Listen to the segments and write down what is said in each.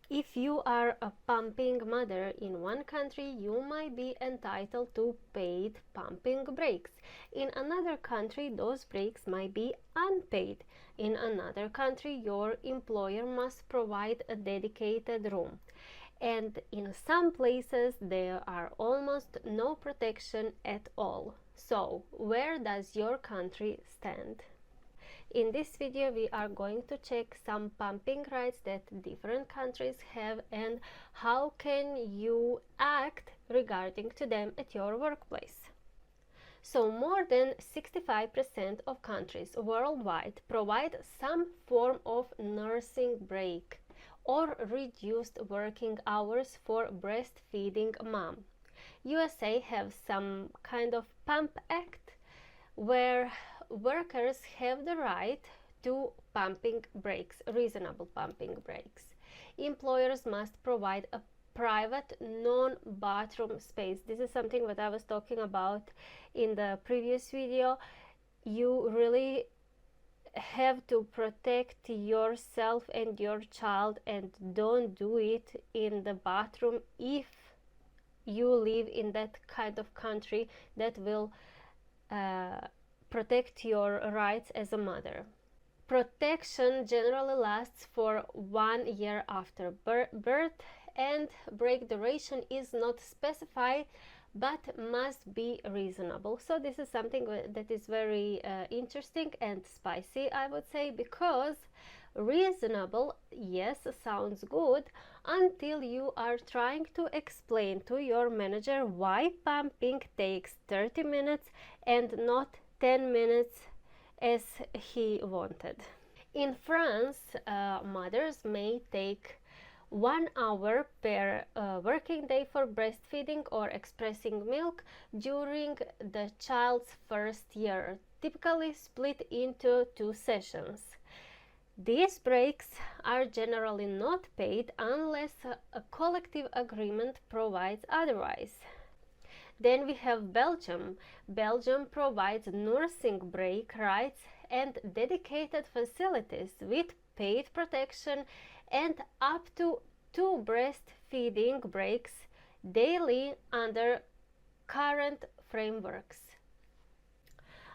If you are a pumping mother in one country, you might be entitled to paid pumping breaks. In another country, those breaks might be unpaid. In another country, your employer must provide a dedicated room. And in some places, there are almost no protection at all. So, where does your country stand? In this video, we are going to check some pumping rights that different countries have and how can you act regarding to them at your workplace. So more than 65% of countries worldwide provide some form of nursing break or reduced working hours for breastfeeding mom. USA have some kind of pump act where workers have the right to pumping breaks, reasonable pumping breaks. Employers must provide a private non-bathroom space. This is something that I was talking about in the previous video. You really have to protect yourself and your child, and don't do it in the bathroom if you live in that kind of country that will protect your rights as a mother. Protection generally lasts for 1 year after birth, and break duration is not specified but must be reasonable. So this is something that is very interesting and spicy, I would say, because reasonable, yes, sounds good until you are trying to explain to your manager why pumping takes 30 minutes and not 10 minutes as he wanted. In France, mothers may take 1 hour per working day for breastfeeding or expressing milk during the child's first year, typically split into 2 sessions. These breaks are generally not paid unless a collective agreement provides otherwise. Then we have Belgium. Belgium provides nursing break rights and dedicated facilities with paid protection and up to 2 breastfeeding breaks daily under current frameworks.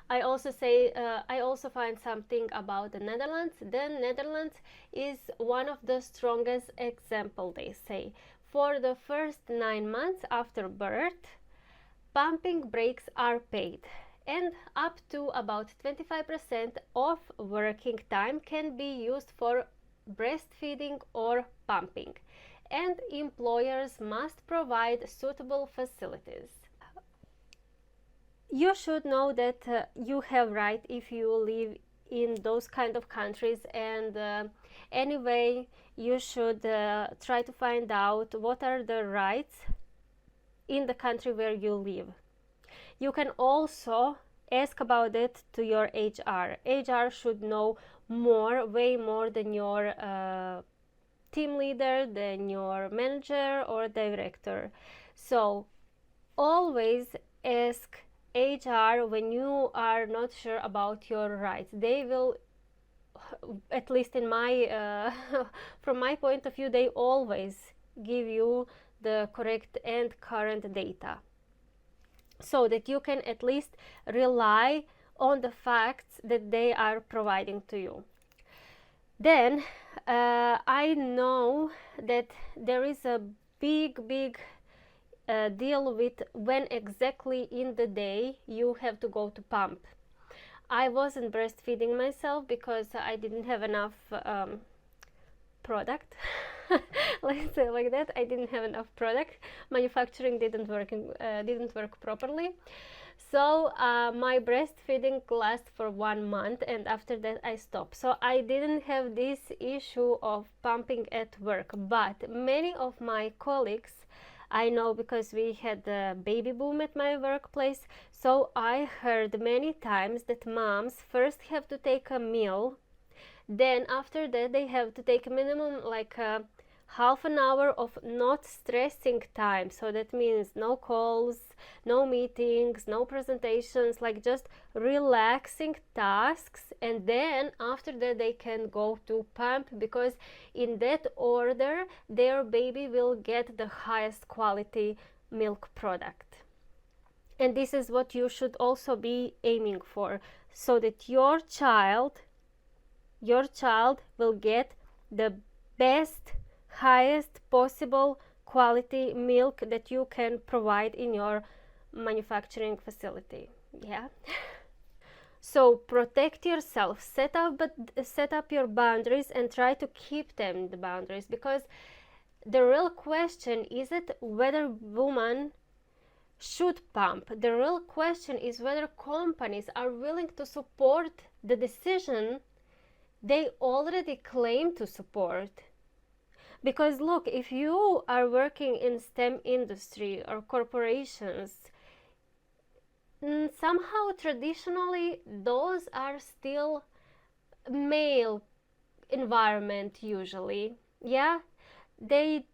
I also find something about the Netherlands. The Netherlands is one of the strongest examples, they say. For the first 9 months after birth, pumping breaks are paid, and up to about 25% of working time can be used for breastfeeding or pumping, and employers must provide suitable facilities. You should know that you have right if you live in those kind of countries, and anyway, you should try to find out what are the rights in the country where you live. You can also ask about it to your HR. HR should know more, way more than your team leader, than your manager or director. So always ask HR when you are not sure about your rights. They will, at least in my from my point of view, they always give you the correct and current data, so that you can at least rely on the facts that they are providing to you. Then I know that there is a big deal with when exactly in the day you have to go to pump. I wasn't breastfeeding myself because I didn't have enough product. Let's say like that. I didn't have enough product. Manufacturing didn't work properly. So my breastfeeding lasts for 1 month, and after that I stopped. So I didn't have this issue of pumping at work, but many of my colleagues, I know because we had the baby boom at my workplace, so I heard many times that moms first have to take a meal, then after that they have to take minimum like half an hour of not stressing time. So that means no calls, no meetings, no presentations, like just relaxing tasks, and then after that they can go to pump, because in that order their baby will get the highest quality milk product. And this is what you should also be aiming for, so that your child will get the best, highest possible quality milk that you can provide in your manufacturing facility. Yeah. So protect yourself, set up your boundaries, and try to keep them, the boundaries, because the real question isn't whether women should pump. The real question is whether companies are willing to support the decision they already claim to support. Because look, if you are working in STEM industry or corporations, somehow traditionally those are still male environment usually. Yeah, they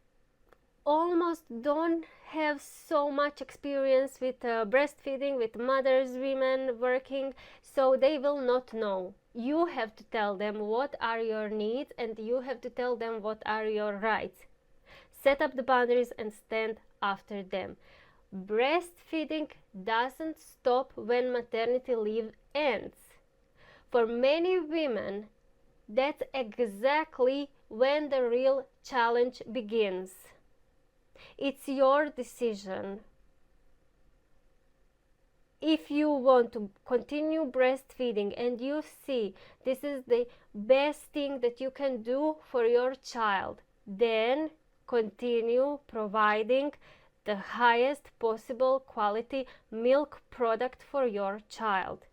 almost don't have so much experience with breastfeeding, with mothers, women working, so they will not know. You have to tell them what are your needs, and you have to tell them what are your rights. Set up the boundaries and stand after them. Breastfeeding doesn't stop when maternity leave ends. For many women, that's exactly when the real challenge begins. It's your decision. If you want to continue breastfeeding and you see this is the best thing that you can do for your child, then continue providing the highest possible quality milk product for your child.